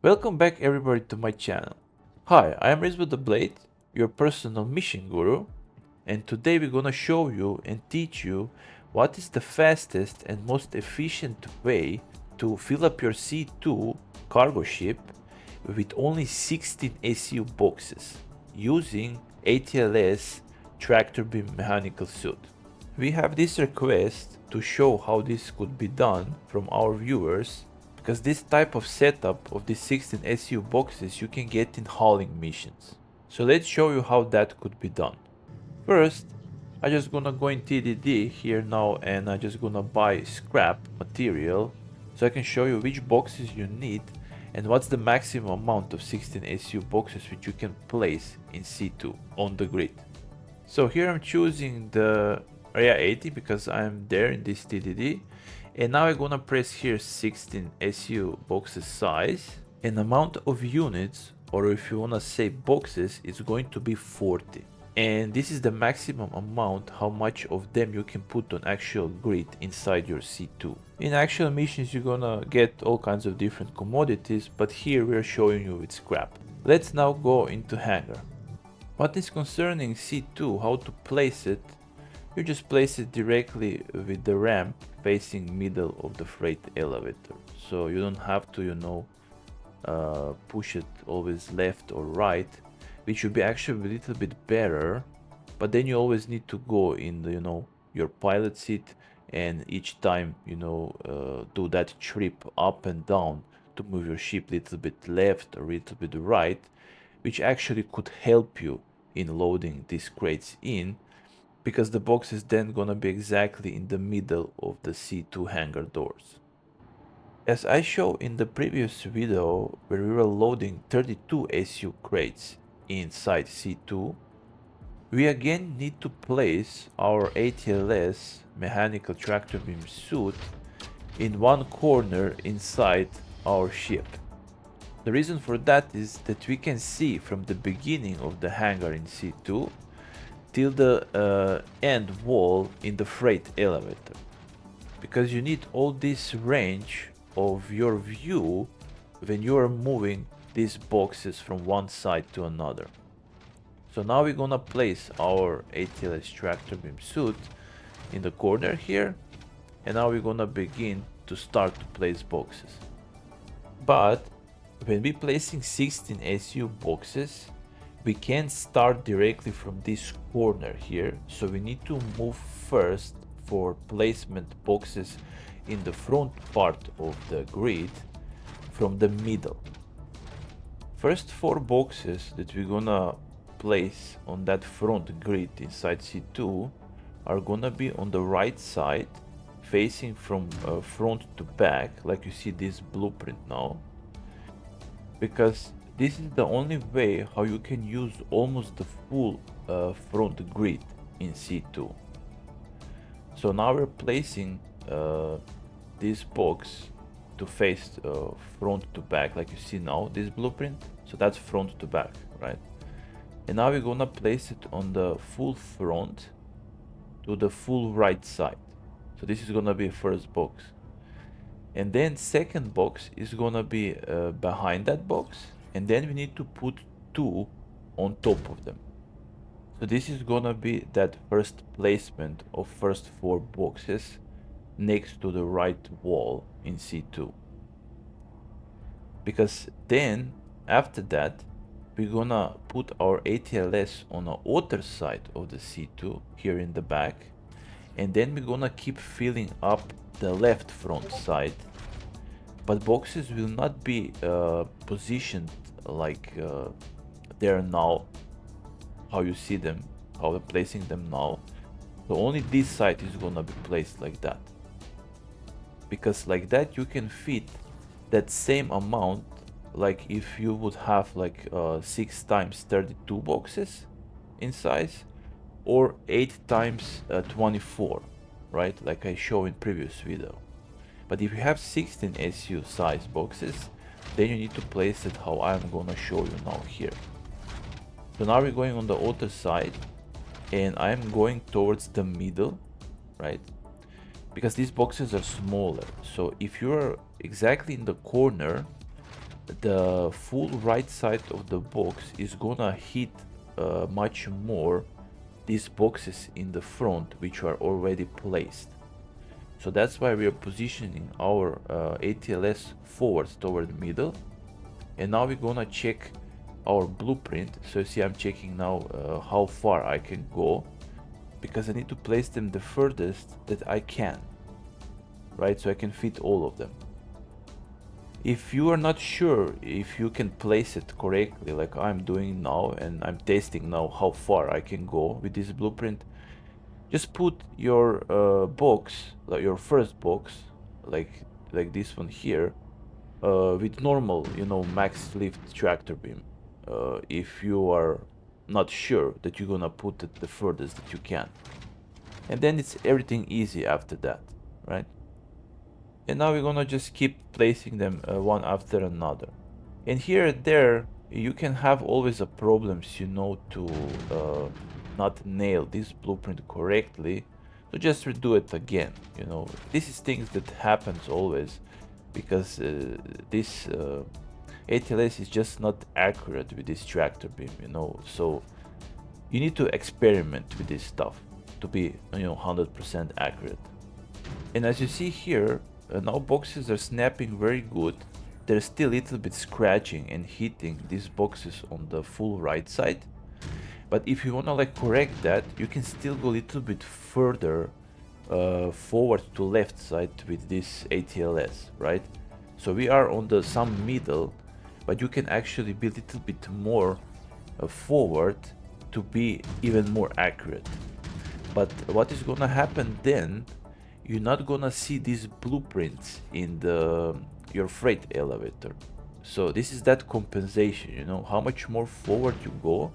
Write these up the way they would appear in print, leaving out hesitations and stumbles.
Welcome back everybody to my channel. Hi, I am Riz with the Blade, your personal mission guru, and today we're gonna show you and teach you what is the fastest and most efficient way to fill up your C2 cargo ship with only 16 SCU boxes using ATLS tractor beam mechanical suit. We have this request to show how this could be done from our viewers, because this type of setup of the 16 SCU boxes you can get in hauling missions. So let's show you how that could be done. First, I just gonna go in TDD here now and I just gonna buy scrap material so I can show you which boxes you need and what's the maximum amount of 16 SCU boxes which you can place in C2 on the grid. So here I'm choosing the area 80 because I'm there in this TDD, and now I'm gonna press here 16 SCU boxes size, and amount of units, or if you wanna say boxes, is going to be 40. And this is the maximum amount how much of them you can put on actual grid inside your C2. In actual missions you're gonna get all kinds of different commodities, but here we're showing you with scrap. Let's now go into hangar. What is concerning C2, how to place it, you just place it directly with the ramp facing middle of the freight elevator. So you don't have to, push it always left or right, which would be actually a little bit better. But then you always need to go in the, your pilot seat and each time, do that trip up and down to move your ship a little bit left or a little bit right, which actually could help you in loading these crates in, because the box is then gonna be exactly in the middle of the C2 hangar doors. As I showed in the previous video where we were loading 32 SU crates inside C2, we again need to place our ATLS mechanical tractor beam suit in one corner inside our ship. The reason for that is that we can see from the beginning of the hangar in C2 till the end wall in the freight elevator, because you need all this range of your view when you are moving these boxes from one side to another. So now we're gonna place our ATLS tractor beam suit in the corner here, and now we're gonna begin to start to place boxes. But when we're placing 16 SU boxes, we can't start directly from this corner here, so we need to move first for placement boxes in the front part of the grid from the middle. First 4 boxes that we're gonna place on that front grid inside C2 are gonna be on the right side, facing from front to back, like you see this blueprint now, because this is the only way how you can use almost the full front grid in C2. So now we're placing this box to face front to back, like you see now, this blueprint. So that's front to back, right? And now we're gonna place it on the full front to the full right side. So this is gonna be first box. And then second box is gonna be behind that box, and then we need to put 2 on top of them. So this is gonna be that first placement of first 4 boxes next to the right wall in C2. Because then after that we're gonna put our ATLS on the other side of the C2 here in the back, and then we're gonna keep filling up the left front side, but boxes will not be positioned like they're now, how you see them, how we're placing them now. So only this side is gonna be placed like that, because like that you can fit that same amount, like if you would have like 6 times 32 boxes in size, or 8 times 24, right, like I showed in previous video. But if you have 16 SU size boxes, then you need to place it how I'm gonna show you now here. So now we're going on the other side, and I'm going towards the middle, right? Because these boxes are smaller. So if you're exactly in the corner, the full right side of the box is gonna hit much more these boxes in the front, which are already placed. So that's why we are positioning our ATLS forwards toward the middle. And now we're gonna check our blueprint. So you see I'm checking now how far I can go, because I need to place them the furthest that I can, right? So I can fit all of them. If you are not sure if you can place it correctly, like I'm doing now, and I'm testing now how far I can go with this blueprint, just put your box, like your first box, like this one here, with normal, you know, max lift tractor beam. If you are not sure that you're gonna put it the furthest that you can, and then it's everything easy after that, right? And now we're gonna just keep placing them one after another. And here and there you can have always a problems, you know, to not nail this blueprint correctly. So just redo it again, you know. This is things that happens always, because this ATLS is just not accurate with this tractor beam, you know. So you need to experiment with this stuff to be, you know, 100% accurate. And as you see here, now boxes are snapping very good. There's still a little bit scratching and hitting these boxes on the full right side. But if you wanna like correct that, you can still go a little bit further forward to left side with this ATLS, right? So we are on the some middle, but you can actually be a little bit more forward to be even more accurate. But what is gonna happen then, you're not gonna see these blueprints in your freight elevator. So this is that compensation, you know, how much more forward you go,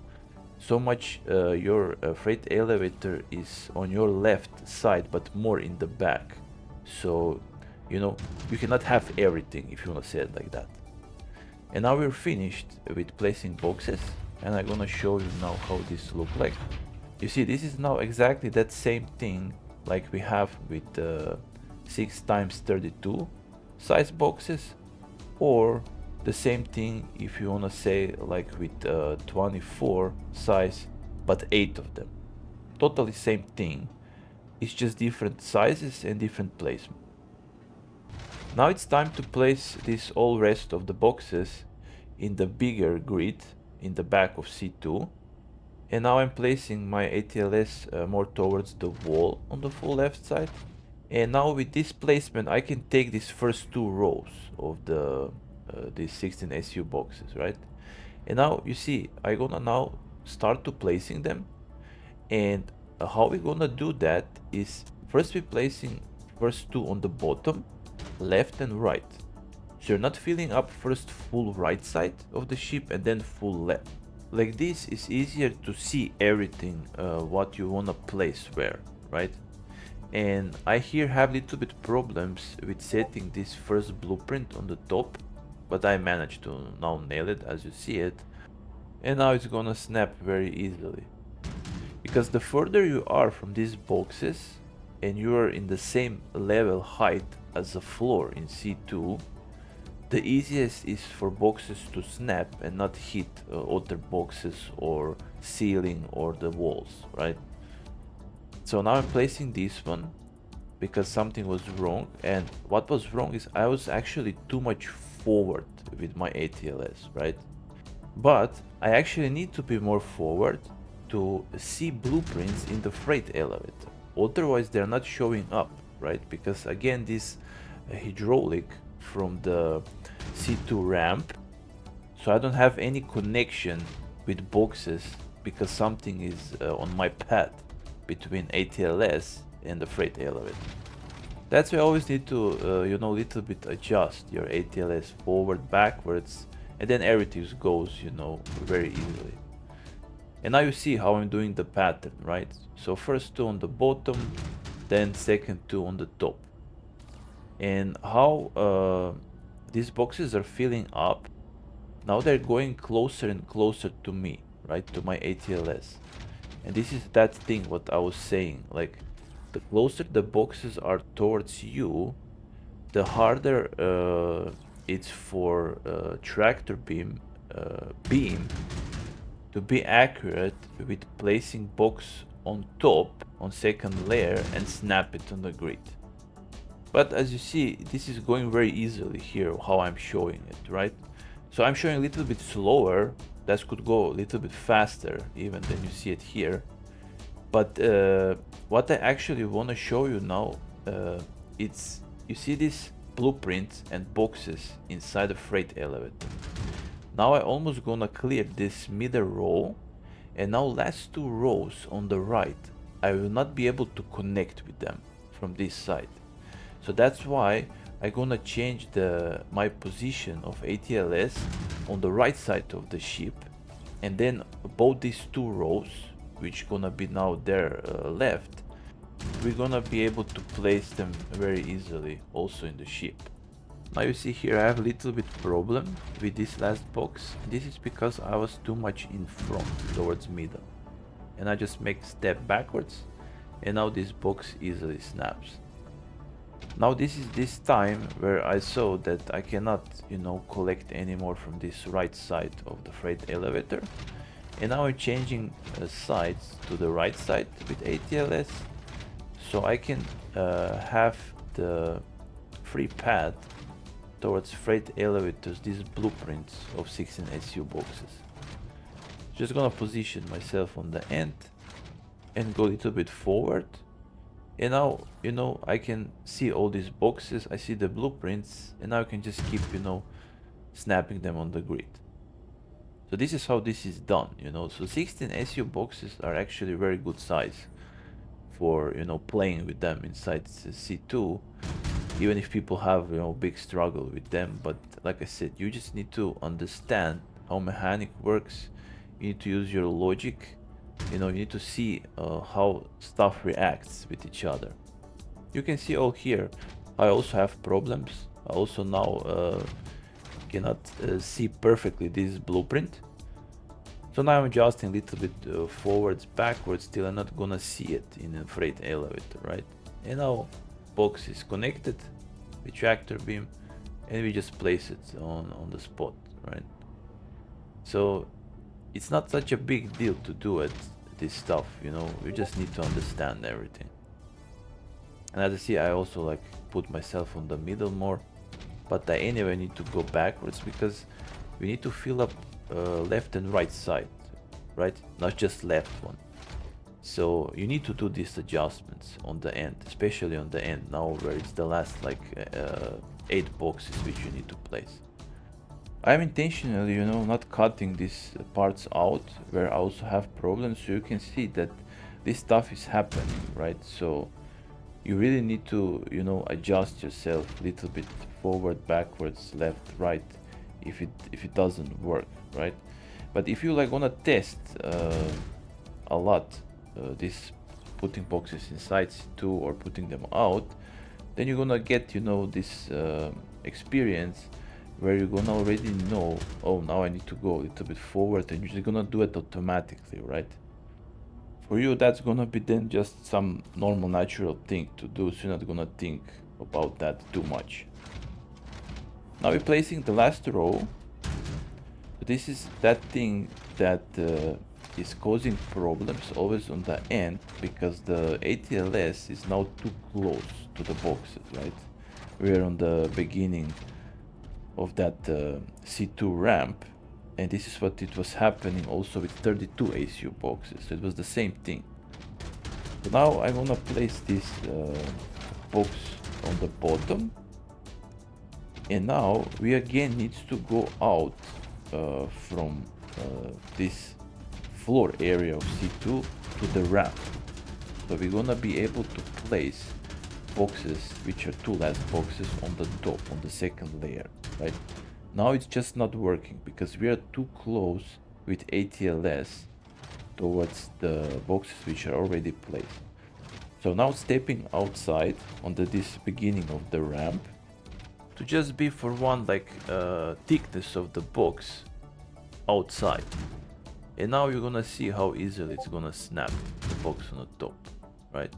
so much your freight elevator is on your left side, but more in the back. So, you know, you cannot have everything, if you wanna say it like that. And now we're finished with placing boxes, and I'm gonna show you now how this look like. You see, this is now exactly that same thing like we have with 6x32 size boxes, or the same thing if you wanna say like with 24 size, but 8 of them. Totally same thing. It's just different sizes and different placement. Now it's time to place this all rest of the boxes in the bigger grid in the back of C2. And now I'm placing my ATLS more towards the wall on the full left side. And now with this placement, I can take these first two rows of these 16 SU boxes, right? And now you see, I'm gonna now start to placing them. And how we're gonna do that is first we're placing first two on the bottom, left and right. So you're not filling up first full right side of the ship and then full left. Like this is easier to see everything what you wanna place where, right? And I here have little bit problems with setting this first blueprint on the top, but I managed to now nail it as you see it. And now it's gonna snap very easily. Because the further you are from these boxes and you are in the same level height as the floor in C2, the easiest is for boxes to snap and not hit other boxes or ceiling or the walls, right? So now I'm placing this one because something was wrong, and what was wrong is I was actually too much forward with my ATLS, right? But I actually need to be more forward to see blueprints in the freight elevator. Otherwise they're not showing up, right? Because again, this hydraulic from the C2 ramp, so I don't have any connection with boxes because something is on my path between ATLS and the freight elevator. That's why I always need to you know, little bit adjust your ATLS forward, backwards, and then everything goes, you know, very easily. And now you see how I'm doing the pattern, right? So first two on the bottom, then second two on the top. And how these boxes are filling up, now they're going closer and closer to me, right, to my ATLS. And this is that thing what I was saying, like the closer the boxes are towards you, the harder it's for tractor beam to be accurate with placing box on top on second layer and snap it on the grid. But as you see, this is going very easily here how I'm showing it, right? So I'm showing a little bit slower. That could go a little bit faster even than you see it here. But what I actually want to show you now, it's, you see these blueprints and boxes inside the freight elevator. Now I almost gonna clear this middle row, and now last two rows on the right, I will not be able to connect with them from this side. So that's why I'm gonna change my position of ATLS on the right side of the ship, and then both these two rows, which gonna be now there left, we're gonna be able to place them very easily also in the ship. Now you see here I have a little bit problem with this last box. This is because I was too much in front towards middle, and I just make step backwards, and now this box easily snaps. Now this is this time where I saw that I cannot, you know, collect anymore from this right side of the freight elevator, and now I'm changing sides to the right side with ATLS, so I can have the free path towards freight elevators, these blueprints of 16 SU boxes. Just gonna position myself on the end and go a little bit forward, and now, you know, I can see all these boxes, I see the blueprints, and now I can just keep, you know, snapping them on the grid. So this is how this is done, you know. So 16 SU boxes are actually very good size for, you know, playing with them inside C2, even if people have, you know, big struggle with them. But like I said, you just need to understand how mechanic works. You need to use your logic, you know, you need to see how stuff reacts with each other. You can see all here I also have problems. I also now cannot see perfectly this blueprint. So now I'm adjusting a little bit forwards, backwards, still I'm not gonna see it in a freight elevator, right? And now box is connected with tractor beam, and we just place it on the spot, right? So it's not such a big deal to do it, this stuff, you know, we just need to understand everything. And as you see, I also like put myself on the middle more, but I anyway need to go backwards because we need to fill up left and right side, right? Not just left one. So you need to do these adjustments on the end, especially on the end now where it's the last like 8 boxes which you need to place. I'm intentionally, you know, not cutting these parts out where I also have problems, so you can see that this stuff is happening, right? So you really need to, you know, adjust yourself a little bit forward, backwards, left, right, if it doesn't work, right? But if you like wanna test a lot this putting boxes inside C2 or putting them out, then you're gonna get, you know, this experience where you're gonna already know, oh, now I need to go a little bit forward, and you're just gonna do it automatically, right? For you, that's gonna be then just some normal, natural thing to do, so you're not gonna think about that too much. Now we're placing the last row. This is that thing that is causing problems always on the end, because the ATLS is now too close to the boxes, right? We're on the beginning of that C2 ramp, and this is what it was happening also with 32 ACU boxes, so it was the same thing. So now I'm gonna place this box on the bottom, and now we again need to go out from this floor area of C2 to the ramp. So we're gonna be able to place boxes, which are 2 last boxes, on the top, on the second layer, right? Now it's just not working because we are too close with ATLS towards the boxes which are already placed. So now stepping outside on this beginning of the ramp to just be for one like thickness of the box outside. And now you're gonna see how easily it's gonna snap the box on the top, right?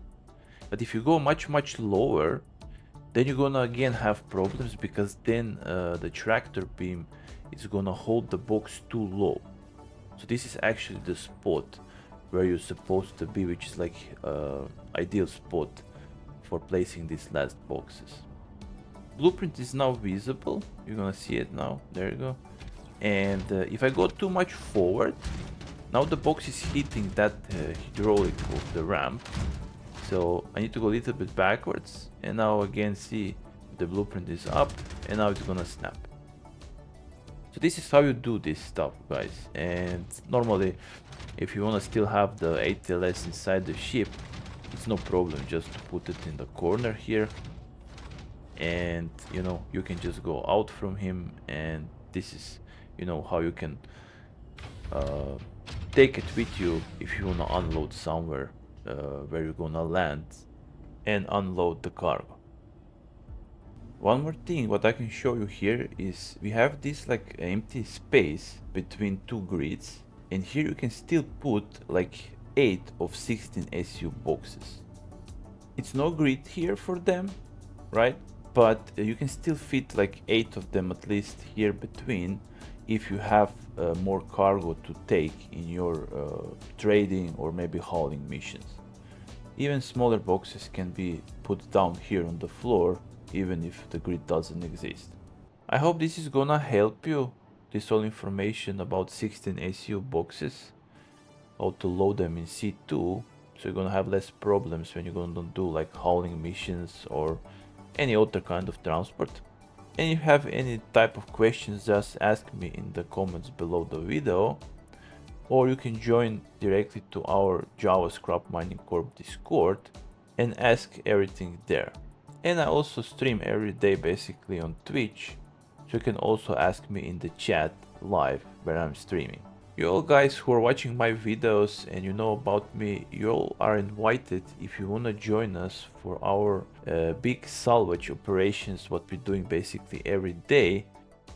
But if you go much lower, then you're gonna again have problems, because then the tractor beam is gonna hold the box too low. So this is actually the spot where you're supposed to be, which is like ideal spot for placing these last boxes. Blueprint is now visible. You're gonna see it now. There you go. And if I go too much forward, now the box is hitting that hydraulic of the ramp. So I need to go a little bit backwards, and now again see the blueprint is up, and now it's gonna snap. So this is how you do this stuff, guys. And normally, if you wanna still have the ATLS inside the ship, it's no problem just to put it in the corner here. And you know, you can just go out from him, and this is, you know, how you can take it with you if you wanna unload somewhere where you're gonna land and unload the cargo. One more thing what I can show you here is we have this like empty space between two grids, and here you can still put like 8 of 16 SCU boxes. It's no grid here for them, right? But you can still fit like 8 of them at least here between, if you have more cargo to take in your trading or maybe hauling missions. Even smaller boxes can be put down here on the floor, even if the grid doesn't exist. I hope this is gonna help you, this all information about 16 SCU boxes, how to load them in C2, so you're gonna have less problems when you're gonna do like hauling missions or any other kind of transport. And if you have any type of questions, just ask me in the comments below the video, or you can join directly to our Java Scrap Mining Corp Discord and ask everything there. And I also stream every day basically on Twitch, so you can also ask me in the chat live where I'm streaming. You all guys who are watching my videos and you know about me, you all are invited if you want to join us for our big salvage operations, what we're doing basically every day,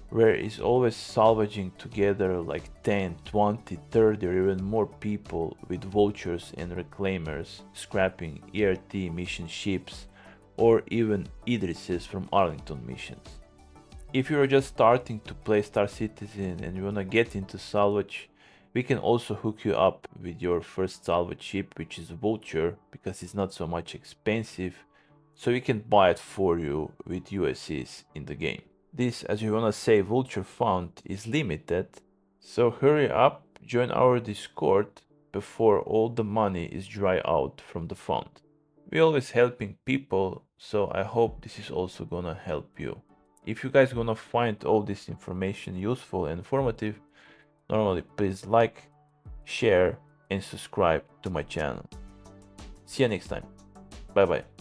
where is always salvaging together like 10, 20, 30 or even more people with vultures and reclaimers, scrapping ERT mission ships or even Idrises from Arlington missions. If you're just starting to play Star Citizen and you wanna get into salvage, we can also hook you up with your first salvage ship, which is Vulture, because it's not so much expensive, so we can buy it for you with USCs in the game. This, as you wanna say, Vulture fund is limited, so hurry up, join our Discord before all the money is dry out from the fund. We're always helping people, so I hope this is also gonna help you. If you guys gonna find all this information useful and informative, normally please like, share and subscribe to my channel. See you next time. Bye bye.